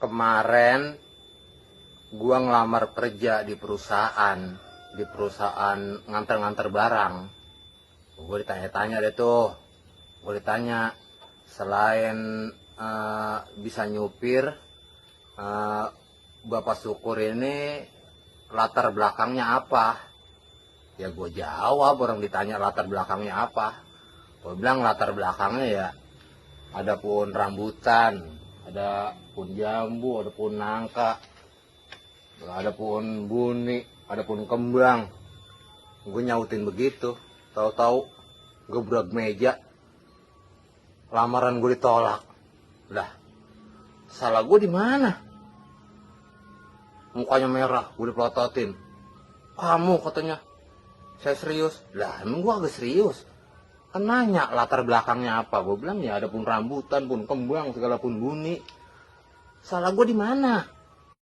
Kemarin gua ngelamar kerja di perusahaan nganter-nganter barang. Gue ditanya-tanya deh tuh. Gue ditanya, selain bisa nyupir, Bapak Syukur ini latar belakangnya apa? Ya gue jawab, orang ditanya latar belakangnya apa. Gue bilang latar belakangnya ya ada pun rambutan, ada pun jambu, ada pun nangka, ada pun buni, ada pun kembang. Gue nyautin begitu, tahu-tahu gebrak meja, lamaran gue ditolak. Lah, salah gue di mana? Mukanya merah, gue dipelototin. Kamu katanya, saya serius. Lah, emang gue agak serius. Kan nanya latar belakangnya apa. Gue bilang ya ada pun rambutan, pun kembang, segala pun buni. Salah gue di mana?